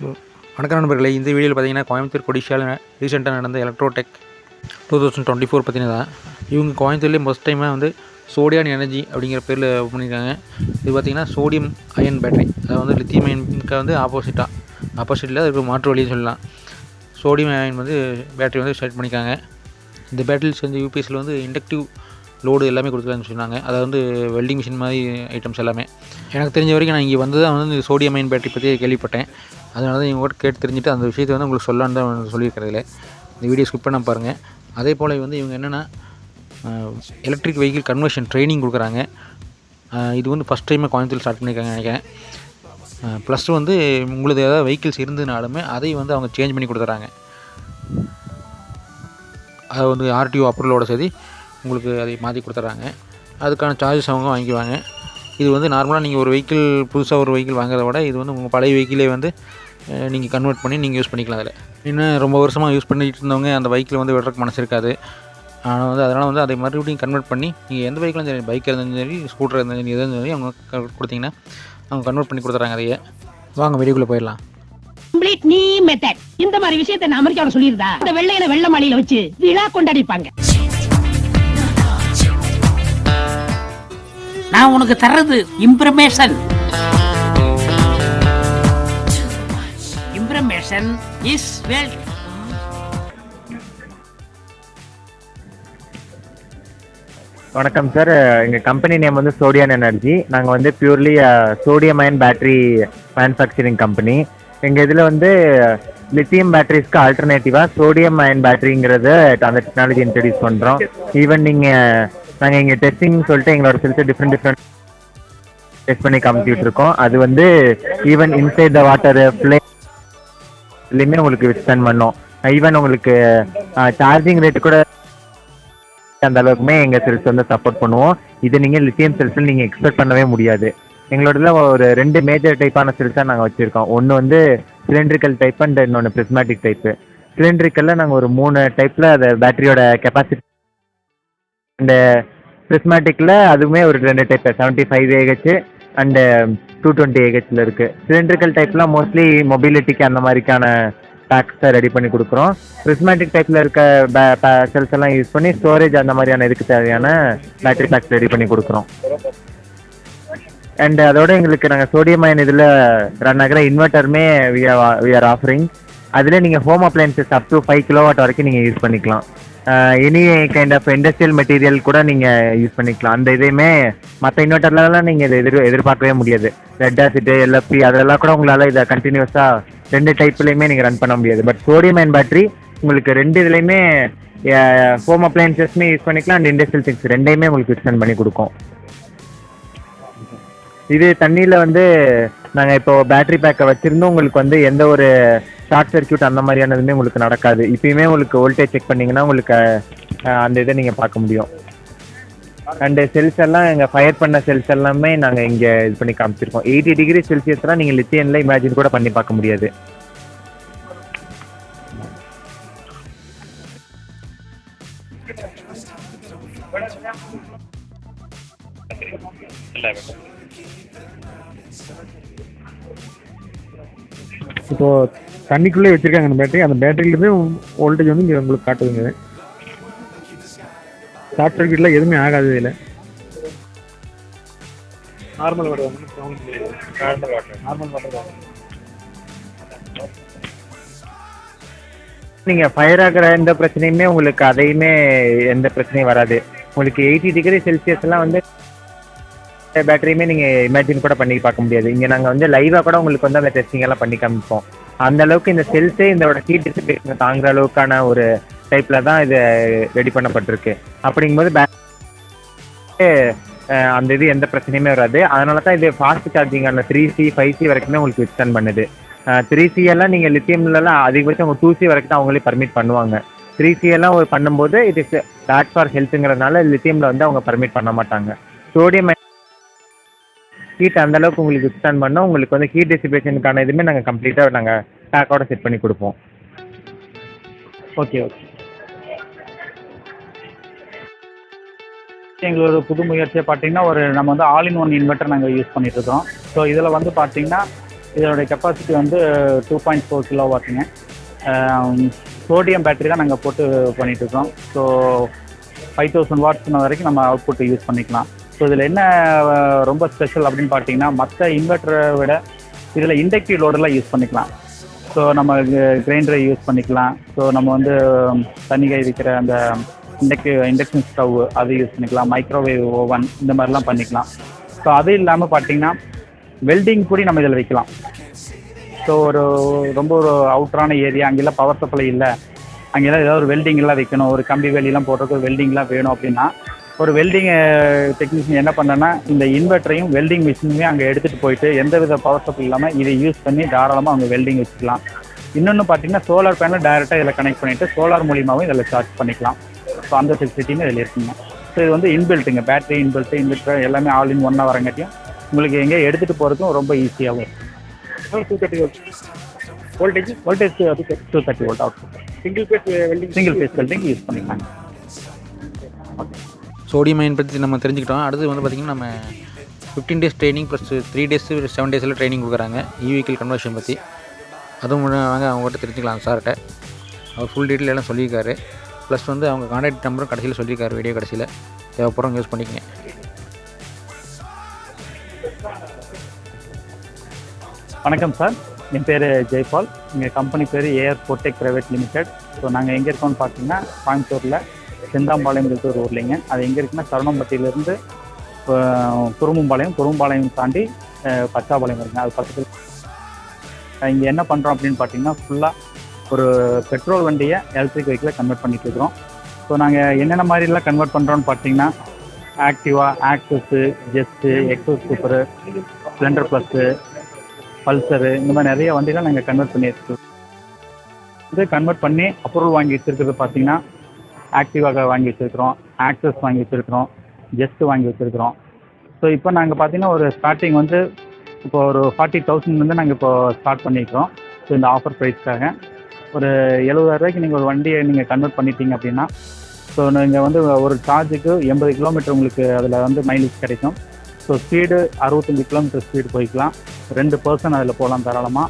வணக்கம் நண்பர்களே, இந்த வீடியோவில் பார்த்தீங்கன்னா கோயம்புத்தூர் கொடிஷியாவில் ரீசெண்டாக நடந்த எலக்ட்ரோடெக் 2024 பற்றினதான். இவங்க கோயம்புத்தூர்லேயே ஃபஸ்ட் டைமாக வந்து சோடியான் எனர்ஜி அப்படிங்கிற பேரில் பண்ணியிருக்காங்க. இது பார்த்திங்கன்னா சோடியம் அயன் பேட்டரி, அதை வந்து லித்தியம் அயனுக்கு வந்து ஆப்போசிட்டில் அதுக்கு மாற்று வழின்னு சொல்லலாம். சோடியம் அயன் வந்து பேட்டரி வந்து ஸ்டார்ட் பண்ணியிருக்காங்க. இந்த பேட்டரியில் செஞ்ச யூபிஎஸ்சில் வந்து இண்டக்டிவ் லோடு எல்லாமே கொடுத்துருக்காங்கன்னு சொன்னாங்க. அதாவது வந்து வெல்டிங் மிஷின் மாதிரி ஐட்டம்ஸ் எல்லாமே. எனக்கு தெரிஞ்ச வரைக்கும் நான் இங்கே வந்து தான் வந்து இந்த சோடியம் அயன் பேட்டரி பற்றி கேள்விப்பட்டேன். அதனால தான் இவங்க கூட கேட்டு தெரிஞ்சுட்டு அந்த விஷயத்தை வந்து உங்களுக்கு சொல்லலான்னு தான் சொல்லியிருக்கிறதுல. இந்த வீடியோ ஸ்கிப் பண்ண பாருங்கள். அதே போல் வந்து இவங்க என்னென்னா எலக்ட்ரிக் வெஹிக்கிள் கன்வர்ஷன் ட்ரைனிங் கொடுக்குறாங்க. இது வந்து ஃபஸ்ட் டைமாக கோயம்புத்தூர் ஸ்டார்ட் பண்ணியிருக்காங்க நினைக்கிறேன். ப்ளஸ் வந்து உங்களுக்கு ஏதாவது வெஹிக்கிள்ஸ் இருந்ததுனாலுமே அதை வந்து அவங்க சேஞ்ச் பண்ணி கொடுத்துறாங்க. அதை வந்து ஆர்டிஓ அப்ரூவலோட சரி உங்களுக்கு அதை மாற்றி கொடுத்துட்றாங்க. அதுக்கான சார்ஜஸ் அவங்க வாங்கிக்குவாங்க. இது வந்து நார்மலாக நீங்கள் ஒரு வெஹிக்கிள் புதுசாக ஒரு வெஹிக்கிள் வாங்குறத விட இது வந்து உங்கள் பழைய வெஹிக்கிளே வந்து நீங்கள் கன்வெர்ட் பண்ணி நீங்கள் யூஸ் பண்ணிக்கலாம். அதில் இன்னும் ரொம்ப வருஷமாக யூஸ் பண்ணிகிட்டு இருந்தவங்க அந்த பைக்கில் வந்து விடுறதுக்கு மனசு இருக்காது. ஆனால் வந்து அதனால் வந்து அதை மறுபடியும் கன்வெர்ட் பண்ணி நீங்கள் எந்த பைக்கிலும் சரி, பைக்காக இருந்தாலும் சரி, ஸ்கூட்டராக இருந்தாலும் சரி, எதாக இருந்தாலும் சரி அவங்க கொடுத்தீங்கன்னா அவங்க கன்வெர்ட் பண்ணி கொடுத்துறாங்க. அதையே வாங்க வீடியோக்குள்ளே போயிடலாம். கம்ப்ளீட் நீ மெத்தட். இந்த மாதிரி விஷயத்தை நான் அமெரிக்காவில் சொல்லியிருந்தா இந்த வெள்ளையில வெள்ள மாலையில வச்சு விழா கொண்டாடிப்பாங்க. நான் உனக்கு தர்றது இன்ஃபர்மேஷன். Information is wealth. வணக்கம் சார், எங்கள் கம்பெனி நேம் வந்து சோடியான் எனர்ஜி. நாங்கள் வந்து purely sodium ion battery manufacturing company. எங்கள் இதில் வந்து லித்தியம் பேட்டரிஸ்க்கு ஆல்டர்னேட்டிவாக சோடியம் அயன் பேட்டரிங்கிறத அந்த டெக்னாலஜி இன்ட்ரடியூஸ் பண்ணுறோம். ஈவன் நாங்கள் இங்கே டெஸ்டிங் சொல்லிட்டு எங்களோட சில டிஃப்ரெண்ட் டெஸ்ட் பண்ணி காமிச்சிட்டு இருக்கோம். அது வந்து ஈவன் இன்சைட் த வாட்டர் ஃப்ளேம்லேயுமே உங்களுக்கு வித்ஸ்டாண்ட் பண்ணோம். ஈவன் உங்களுக்கு சார்ஜிங் ரேட்டு கூட அந்த அளவுக்குமே எங்கள் செல்ஸ் வந்து சப்போர்ட் பண்ணுவோம். இது நீங்கள் லித்தியம் செல்ஸில் நீங்கள் எக்ஸ்பெக்ட் பண்ணவே முடியாது. எங்களோடதுல ஒரு 2 மேஜர் டைப்பான செல்ஸாக நாங்கள் வச்சுருக்கோம். ஒன்று வந்து சிலிண்ட்ரிக்கல் டைப் அண்ட் இன்னொன்று பிரிஸ்மேட்டிக் டைப்பு. சிலிண்ட்ரிக்கலில் நாங்கள் ஒரு 3 டைப்பில் அதை பேட்டரியோட கெப்பாசிட்டி அண்டு பிரிஸ்மேட்டிக்கில் அதுவுமே ஒரு 2 டைப் 75 AH அண்டு 220 AHல இருக்குது. சிலிண்ட்ரிக்கல் டைப்லாம் மோஸ்ட்லி மொபிலிட்டிக்கு அந்த மாதிரிக்கான பேக்ஸை ரெடி பண்ணி கொடுக்குறோம். பிரிஸ்மேட்டிக் டைப்பில் இருக்க செல்ஸ் எல்லாம் யூஸ் பண்ணி ஸ்டோரேஜ் அந்த மாதிரியான இதுக்கு தேவையான பேட்டரி பேக்ஸ் ரெடி பண்ணி கொடுக்குறோம். அண்ட் அதோட எங்களுக்கு நாங்கள் சோடியம் அயன் இதில் ரன் ஆகிற இன்வெர்ட்டருமே வி ஆர் ஆஃபரிங். அதில் நீங்கள் home appliances up to 5 kW வரைக்கும் நீங்கள் யூஸ் பண்ணிக்கலாம். Any kind of industrial material கூட நீங்கள் யூஸ் பண்ணிக்கலாம். அந்த இதையுமே மற்ற இன்வெர்ட்டர்லாம் நீங்கள் இதை எதிர்பார்க்கவே முடியாது. ரெட் ஆசிட்டு எல்எஃப்பி அதெல்லாம் கூட உங்களால் இதை கண்டினியூஸாக 2 டைப்லையுமே நீங்கள் ரன் பண்ண முடியாது. பட் சோடியம் அயன் பேட்டரி உங்களுக்கு 2 இதுலையுமே ஹோம் அப்ளையன்சஸ்மே யூஸ் பண்ணிக்கலாம் அண்ட் இண்டஸ்ட்ரியல் திங்ஸ் 2யுமே உங்களுக்கு எக்ஸ்டெண்ட் பண்ணி கொடுக்கும். இது தண்ணியில் வந்து நாங்கள் இப்போ பேட்டரி பேக்கை வச்சுருந்தோம். உங்களுக்கு வந்து எந்த ஒரு ஷார்ட் சர்க்யூட் அந்த மாதிரியானதுமே உங்களுக்கு நடக்காது. இப்பயுமே உங்களுக்கு வோல்டேஜ் செக் பண்ணிங்கன்னா உங்களுக்கு அந்த இதை நீங்கள் பார்க்க முடியும். அண்டு செல்ஸ் எல்லாம் எங்கள் ஃபயர் பண்ண செல்ஸ் எல்லாமே நாங்கள் இங்கே இது பண்ணி காமிச்சிருக்கோம். 80 டிகிரி செல்சியஸ்லாம் நீங்கள் லித்தியனில் இமேஜின் கூட பண்ணி பார்க்க முடியாது. இப்போது தண்ணிக்குள்ளே வச்சுருக்காங்க அந்த பேட்டரி. அந்த பேட்டரியிலேருந்து வோல்டேஜ் வந்து இங்கே உங்களுக்கு காட்டுதுங்க. ஷார்ட் சர்க்யூட்டில் எதுவுமே ஆகாது. இதில் நார்மல் வாட்டர் நீங்கள் ஃபயர் ஆகிற எந்த பிரச்சனையுமே உங்களுக்கு அதையுமே எந்த பிரச்சனையும் வராது. உங்களுக்கு 80 டிகிரி செல்சியஸ்லாம் வந்து பேட்டரியுமே நீங்கள் இமேஜின் கூட பண்ணி பார்க்க முடியாது. இங்கே நாங்கள் வந்து லைவாக கூட உங்களுக்கு வந்து அந்த டெஸ்டிங் எல்லாம் பண்ணி காமிப்போம். அந்த அளவுக்கு இந்த செல்ஸே இதோட ஹீட் டிசிபேஷனை தாங்குற அளவுக்கான ஒரு டைப்பில் தான் இது ரெடி பண்ணப்பட்டிருக்கு. அப்படிங்கும்போது அந்த இது எந்த பிரச்சனையுமே வராது. அதனால தான் இது ஃபாஸ்ட் சார்ஜிங்கான 3C 5C வரைக்குமே உங்களுக்கு எக்ஸ்டெண்ட் பண்ணுது. 3C எல்லாம் நீங்கள் லித்தியம்லலாம் அதிகபட்சம் அவங்க 2C வரைக்கும் தான் அவங்களே பர்மிட் பண்ணுவாங்க. 3C எல்லாம் ஒரு பண்ணும்போது இது பேட் ஃபார் ஹெல்த்துங்கிறதுனால லித்தியமில் வந்து அவங்க பர்மிட் பண்ண மாட்டாங்க. சோடியம் ஹீட் அந்த அளவுக்கு உங்களுக்கு எக்ஸ்டெண்ட் பண்ணோம். உங்களுக்கு வந்து ஹீட் டிசிபேஷனுக்கான இதுவுமே நாங்கள் கம்ப்ளீட்டாக நாங்கள் பேக்கோட செட் பண்ணி கொடுப்போம். ஓகே. எங்களோட புது முயற்சியை பார்த்தீங்கன்னா நம்ம வந்து ஆல் இன் ஒன் இன்வெர்ட்டர் நாங்கள் யூஸ் பண்ணிட்டு இருக்கோம். ஸோ இதில் வந்து பார்த்தீங்கன்னா இதோடைய கெப்பாசிட்டி வந்து 2.4 கிலோவாட்டுங்க. சோடியம் பேட்டரி தான் நாங்கள் போட்டு பண்ணிகிட்ருக்கோம். ஸோ 5000 வாட்ஸ் வரைக்கும் நம்ம அவுட்புட் யூஸ் பண்ணிக்கலாம். ஸோ இதில் என்ன ரொம்ப ஸ்பெஷல் அப்படின்னு பார்த்தீங்கன்னா, மற்ற இன்வெர்ட்டரை விட இதில் இண்டக்டிவ் லோடெல்லாம் யூஸ் பண்ணிக்கலாம். ஸோ நம்ம கிரைண்டரை யூஸ் பண்ணிக்கலாம். ஸோ நம்ம வந்து தண்ணி கை வைக்கிற அந்த இண்டக்ஷன் ஸ்டவ் அது யூஸ் பண்ணிக்கலாம். மைக்ரோவேவ் ஓவன் இந்த மாதிரிலாம் பண்ணிக்கலாம். ஸோ அது இல்லாமல் பார்த்தீங்கன்னா வெல்டிங் கூட நம்ம இதில் வைக்கலாம். ஸோ ரொம்ப ஒரு அவுட்டரான ஏரியா, அங்கெல்லாம் பவர் சப்ளை இல்லை, அங்கெல்லாம் ஏதாவது ஒரு வெல்டிங்லாம் வைக்கணும், ஒரு கம்பி வேலிலாம் போடுறதுக்கு வெல்டிங்லாம் வேணும் அப்படின்னா, ஒரு வெல்டிங் டெக்னீஷியன் என்ன பண்ணேன்னா இந்த இன்வெர்ட்டரையும் வெல்டிங் மிஷினுமே அங்கே எடுத்துகிட்டு போயிட்டு எந்த வித பவர் சப்ளை இல்லாமல் இதை யூஸ் பண்ணி தாராளமாக அவங்க வெல்டிங் வச்சுக்கலாம். இன்னொன்று பார்த்தீங்கன்னா சோலார் பேனல் டைரெக்டாக இதில் கனெக்ட் பண்ணிவிட்டு சோலார் மூலியமாகவும் இதில் சார்ஜ் பண்ணிக்கலாம். ஸோ அந்த ஃபெசிலிட்டியுமே இதில் இருக்குங்க. ஸோ இது வந்து இன்பில்ட்டுங்க, பேட்டரி இன்வெர்ட்டர் எல்லாமே ஆல் இன் ஒன்னாக வரங்காட்டியும் உங்களுக்கு எங்கே எடுத்துகிட்டு போகிறதுக்கும் ரொம்ப ஈஸியாகவும் இருக்கும். 230 volt voltage 230 volt out. Single phase welding use பண்ணிக்கலாம். சோடியம் அயன் பற்றி நம்ம தெரிஞ்சுக்கிட்டோம். அடுத்து வந்து பார்த்திங்கன்னா நம்ம 15 days training plus 3 days 7 days training கொடுக்குறாங்க இவிக்கல் கன்வர்ஷன் பற்றி. அதுவும் வாங்க அவங்ககிட்ட தெரிஞ்சுக்கலாம் சார்கிட்ட. அவர் ஃபுல் டீட்டெயில் எல்லாம் சொல்லியிருக்காரு. ப்ளஸ் வந்து அவங்க கான்டாக்ட் நம்பரும் கடைசியில் சொல்லியிருக்காரு, வீடியோ கடைசியில். தேவைப்படுறவங்க யூஸ் பண்ணிக்கங்க. வணக்கம் சார், என் பேர் ஜெய்பால். எங்கள் கம்பெனி பேர் ஏஆர் போர்டெக் பிரைவேட் லிமிடெட். ஸோ நாங்கள் எங்கே இருக்கோம்னு பார்த்தீங்கன்னா கோயம்புத்தூரில் செந்தாம்பாளையம் ஒரு ஊர்லைங்க. அது எங்கே இருக்குன்னா சரவணம்பட்டியிலேருந்து குறும்பம்பாளையம் தாண்டி பச்சாபாளையம் இருக்குங்க. அது பக்கத்தில் இங்கே என்ன பண்ணுறோம் அப்படின்னு பார்த்தீங்கன்னா ஃபுல்லாக ஒரு பெட்ரோல் வண்டியை எலக்ட்ரிக் வெஹிக்கிளை கன்வெர்ட் பண்ணிட்டு இருக்கிறோம். ஸோ நாங்கள் என்னென்ன மாதிரிலாம் கன்வெர்ட் பண்ணுறோன்னு பார்த்தீங்கன்னா ஆக்டிவா, Access, ஜெஸ்ஸு, எக்ஸோஸ் super, Splendor plus, Pulsar, இந்த மாதிரி நிறைய வண்டிலாம் நாங்கள் கன்வெர்ட் பண்ணி வச்சுருக்கோம். இது கன்வெர்ட் பண்ணி அப்ரூவல் வாங்கி வச்சுருக்கிறது பார்த்தீங்கன்னா ஆக்டிவாக வாங்கி வச்சுருக்கிறோம், ஆக்சஸ் வாங்கி வச்சுருக்கிறோம், ஜெஸ்ட்டு வாங்கி வச்சுருக்கிறோம். ஸோ இப்போ நாங்கள் பார்த்தீங்கன்னா ஒரு ஸ்டார்டிங் வந்து இப்போ ஒரு 40,000 நாங்கள் இப்போ ஸ்டார்ட் பண்ணியிருக்கிறோம். ஸோ இந்த ஆஃபர் ப்ரைஸ்க்காக ஒரு 70,000 நீங்கள் ஒரு வண்டியை நீங்கள் கன்வெர்ட் பண்ணிட்டீங்க அப்படின்னா, ஸோ நீங்கள் வந்து ஒரு சார்ஜுக்கு 80 கிலோமீட்டர் உங்களுக்கு அதில் வந்து மைலேஜ் கிடைக்கும். ஸோ ஸ்பீடு 65 கிலோமீட்டர் ஸ்பீடு போய்க்கலாம். 2 பர்சன் அதில் போகலாம் தாராளமாக.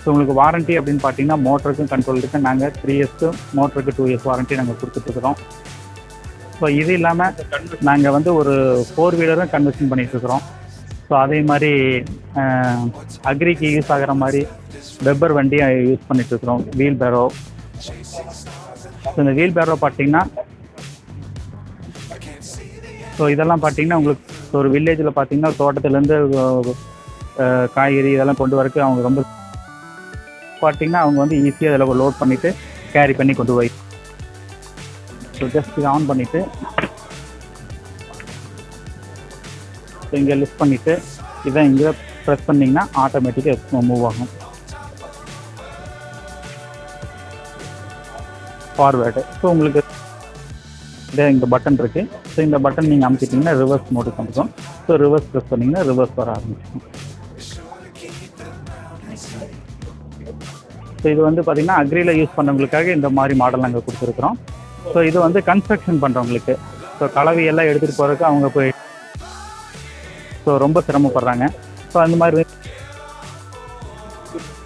ஸோ உங்களுக்கு வாரண்ட்டி அப்படின்னு பார்த்தீங்கன்னா மோட்டருக்கும் கண்ட்ரோலுக்கு நாங்கள் 3 years, மோட்டருக்கு 2 years வாரண்ட்டி நாங்கள் கொடுத்துட்ருக்குறோம். ஸோ இது இல்லாமல் நாங்கள் வந்து ஒரு 4 வீலரும் கன்வர்ஷன் பண்ணிகிட்ருக்குறோம். ஸோ அதே மாதிரி அக்ரிக்கு யூஸ் ஆகிற மாதிரி வெப்பர் வண்டியை யூஸ் பண்ணிகிட்ருக்குறோம், வீல் பேரோ. ஸோ இந்த வீல் பேரோ பார்த்தீங்கன்னா ஸோ இதெல்லாம் பார்த்தீங்கன்னா உங்களுக்கு ஒரு வில்லேஜில் பார்த்தீங்கன்னா தோட்டத்துலேருந்து காய்கறி இதெல்லாம் கொண்டு வரக்கு அவங்க ரொம்ப பார்த்தீங்கன்னா அவங்க வந்து ஈஸியாக அதில் லோட் பண்ணிவிட்டு கேரி பண்ணி கொண்டு போய். ஸோ ஜஸ்ட் இதை ஆன் பண்ணிவிட்டு ஸோ இங்கே லிஃப்ட் பண்ணிவிட்டு இதை இங்கே ப்ரெஸ் பண்ணிங்கன்னா ஆட்டோமேட்டிக்காக மூவ் ஆகும் ஃபார்வேர்டு. ஸோ உங்களுக்கு இதே இந்த பட்டன் இருக்குது. ஸோ இந்த பட்டன் நீங்கள் அமுத்திட்டிங்கன்னா ரிவர்ஸ் மோடுக்கு வந்துடும். ஸோ ரிவர்ஸ் ப்ரெஸ் பண்ணிங்கன்னா ரிவர்ஸ் வர ஆரம்பிச்சிடும். ஸோ இது வந்து பார்த்திங்கன்னா அக்ரியில் யூஸ் பண்ணுறவங்களுக்காக இந்த மாதிரி மாடல் நாங்கள் கொடுத்துருக்குறோம். ஸோ இது வந்து கன்ஸ்ட்ரக்ஷன் பண்ணுறவங்களுக்கு, ஸோ கலவையெல்லாம் எடுத்துகிட்டு போகிறதுக்கு அவங்க போய் ஸோ ரொம்ப சிரமப்படுறாங்க. ஸோ அந்த மாதிரி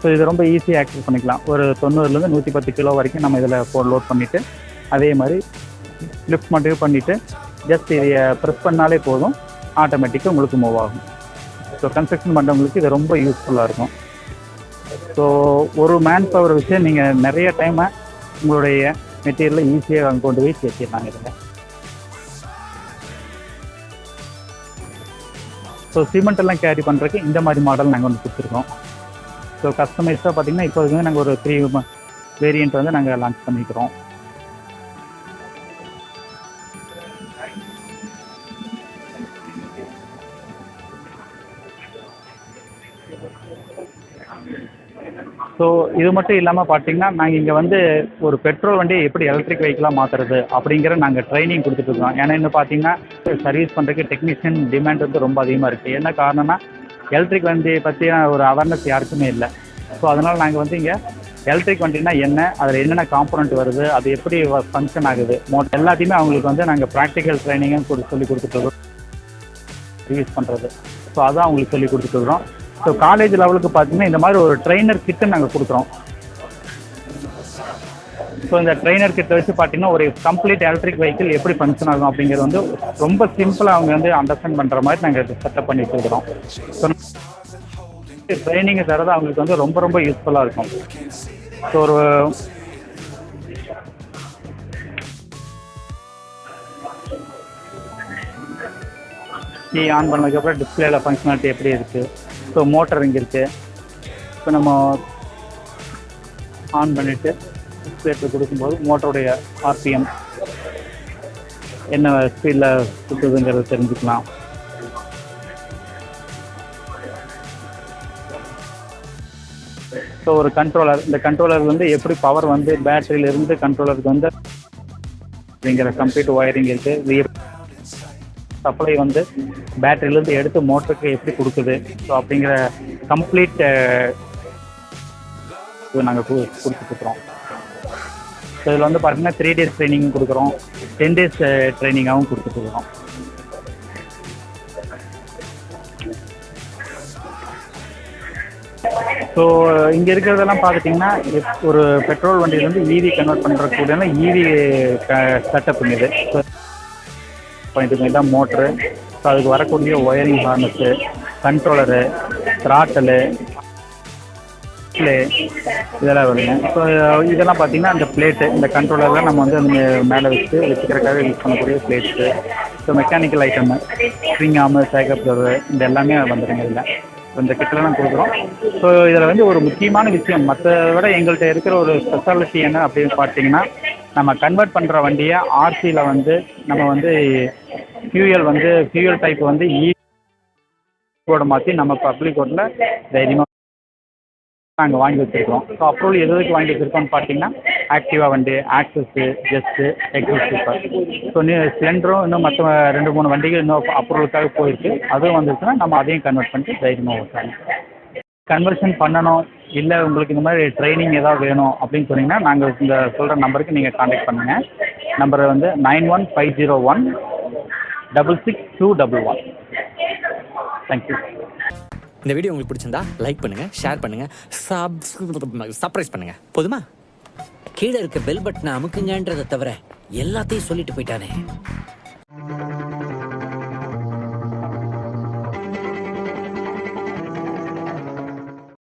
ஸோ இது ரொம்ப ஈஸியாக ஆக்சஸ் பண்ணிக்கலாம். ஒரு 90லேருந்து 110 கிலோ வரைக்கும் நம்ம இதில் லோட் பண்ணிவிட்டு அதே மாதிரி லிஃப்ட் மட்டும் பண்ணிவிட்டு ஜஸ்ட் இதை ப்ரெஸ் பண்ணாலே போதும், ஆட்டோமேட்டிக்காக உங்களுக்கு மூவ் ஆகும். ஸோ கன்ஸ்ட்ரக்ஷன் பண்ணுறவங்களுக்கு இது ரொம்ப யூஸ்ஃபுல்லாக இருக்கும். ஸோ ஒரு மேன் பவர் வச்சு நீங்கள் நிறைய டைமை உங்களுடைய மெட்டீரியலை ஈஸியாக அங்கே கொண்டு போய் சேர்த்திடலாங்க இதில். ஸோ சிமெண்ட் எல்லாம் கேரி பண்ணுறதுக்கு இந்த மாதிரி மாடல் நாங்கள் வந்து கொடுத்துருக்கோம். ஸோ கஸ்டமைஸாக பார்த்தீங்கன்னா இப்போ வந்து நாங்கள் ஒரு 3 வேரியண்ட் வந்து நாங்கள் லான்ச் பண்ணிக்கிறோம். ஸோ இது மட்டும் இல்லாமல் பார்த்தீங்கன்னா நாங்கள் இங்கே வந்து ஒரு பெட்ரோல் வண்டியை எப்படி எலக்ட்ரிக் வெஹிக்கிளாக மாற்றுறது அப்படிங்கிற நாங்கள் ட்ரைனிங் கொடுத்துட்ருக்கோம். ஏன்னா இன்னும் பார்த்தீங்கன்னா சர்வீஸ் பண்ணுறதுக்கு டெக்னீஷியன் டிமாண்ட் வந்து ரொம்ப அதிகமாக இருக்குது. என்ன காரணம்னா எலக்ட்ரிக் வண்டியை பற்றின ஒரு அவேர்னஸ் யாருக்குமே இல்லை. ஸோ அதனால் நாங்கள் வந்து இங்கே எலக்ட்ரிக் வண்டினா என்ன, அதில் என்னென்ன காம்பனண்ட் வருது, அது எப்படி ஃபங்க்ஷன் ஆகுது, எல்லாத்தையுமே அவங்களுக்கு வந்து நாங்கள் ப்ராக்டிக்கல் ட்ரைனிங்கும் சொல்லி கொடுத்துட்ருக்கோம். யூஸ் பண்ணுறது. ஸோ அதான் அவங்களுக்கு சொல்லி கொடுத்துட்ருக்குறோம். ஸோ காலேஜ் லெவலுக்கு பார்த்தீங்கன்னா இந்த மாதிரி ஒரு ட்ரெயினர் கிட்டு நாங்கள் கொடுக்குறோம். ஸோ இந்த ட்ரெயினர் கிட்ட வச்சு பார்த்தீங்கன்னா ஒரு கம்ப்ளீட் எலக்ட்ரிக் வெஹிக்கிள் எப்படி ஃபங்க்ஷன் ஆகும் அப்படிங்கிறது வந்து ரொம்ப சிம்பிளாக அவங்க வந்து அண்டர்ஸ்டாண்ட் பண்ணுற மாதிரி நாங்கள் செட்டப் பண்ணி வச்சுருக்கிறோம். ஸோ ட்ரைனிங் தரது அவங்களுக்கு வந்து ரொம்ப ரொம்ப யூஸ்ஃபுல்லாக இருக்கும். ஸோ ஒரு கீ ஆன் பண்ணதுக்கப்புறம் டிஸ்பிளேல ஃபங்க்ஷனாலிட்டி எப்படி இருக்குது. ஸோ மோட்டர் இங்கே இருக்குது. ஸோ நம்ம ஆன் பண்ணிவிட்டு டிஸ்பிளேட்டில் கொடுக்கும்போது மோட்டருடைய ஆர்பிஎம் என்ன ஸ்பீடில் சுற்றுதுங்கிறத தெரிஞ்சுக்கலாம். ஸோ ஒரு கண்ட்ரோலர், இந்த கண்ட்ரோலர் வந்து எப்படி பவர் வந்து பேட்டரியிலிருந்து கண்ட்ரோலருக்கு வந்து அப்படிங்கிற கம்ப்ளீட் ஒயரிங் இருக்குது. சப்ளை வந்து பேட்டரியிலேருந்து எடுத்து மோட்டருக்கு எப்படி கொடுக்குது. ஸோ அப்படிங்கிற கம்ப்ளீட் நாங்கள் கொடுத்துட்ருக்குறோம். ஸோ இதில் வந்து பார்த்தீங்கன்னா 3 days ட்ரைனிங்கும் கொடுக்குறோம், 10 days ட்ரைனிங்காகவும் கொடுத்துட்ருக்குறோம். ஸோ இங்கே இருக்கிறதெல்லாம் பார்த்துட்டிங்கன்னா ஒரு பெட்ரோல் வண்டியிலேருந்து ஈவி கன்வெர்ட் பண்ணுறக்கூடிய ஈவி செட்டப் இது. ஸோ இதுமாரி தான் மோட்ரு. ஸோ அதுக்கு வரக்கூடிய ஒயரிங் ஹார்னஸ்ஸு, கண்ட்ரோலரு, த்ராட்டலு, இதெல்லாம் வருங்க. ஸோ இதெல்லாம் பார்த்தீங்கன்னா அந்த பிளேட்டு, இந்த கண்ட்ரோலர்லாம் நம்ம வந்து அந்த மேலே வச்சுக்கிறதுக்காக யூஸ் பண்ணக்கூடிய plates. So mechanical item, spring ஆமு, சேக்கப் டோரு, இந்த எல்லாமே வந்துடுங்க இதில். ஸோ இந்த கிட்டலாம் கொடுக்குறோம். ஸோ இதில் வந்து ஒரு முக்கியமான விஷயம், மற்ற விட எங்கள்கிட்ட இருக்கிற ஒரு ஸ்பெஷாலிட்டி என்ன அப்படின்னு பார்த்தீங்கன்னா, நம்ம கன்வெர்ட் பண்ணுற வண்டியை ஆர்சியில் வந்து நம்ம வந்து ஃபியூயல் டைப் வந்து ஈவோட மாற்றி நம்ம பப்ளிக் ரோட்டில் தைரியமாக நாங்கள் வாங்கி வச்சுருக்கோம். ஸோ அப்ரூவல் எதுக்கு வாங்கி வச்சுருக்கோம்னு பார்த்தீங்கன்னா, ஆக்டிவா வண்டி, Access, Zest, XL super. So ஸ்ப்ளெண்டரும் இன்னும் மற்ற 2-3 வண்டிகள் இன்னும் அப்ரூவலுக்காக போயிருக்கு. அதுவும் வந்துச்சுன்னா நம்ம அதையும் கன்வெர்ட் பண்ணிட்டு தைரியமாக ஓட்டாங்க. கன்வர்ஷன் பண்ணணும், இல்லை உங்களுக்கு இந்த மாதிரி ட்ரைனிங் ஏதாவது வேணும் அப்படின்னு சொன்னீங்கன்னா நாங்கள் இந்த சொல்கிற நம்பருக்கு நீங்கள் காண்டாக்ட் பண்ணுங்கள். நம்பர் வந்து 9150166211. தேங்க்யூ. இந்த வீடியோ உங்களுக்கு பிடிச்சிருந்தா லைக் பண்ணுங்க, ஷேர் பண்ணுங்க, சப்ஸ்கிரைப் பண்ணுங்க. போதுமா? கீழே இருக்க பெல் பட்டனை அமுக்குங்கன்றதை தவிர எல்லாத்தையும் சொல்லிட்டு போயிட்டானே.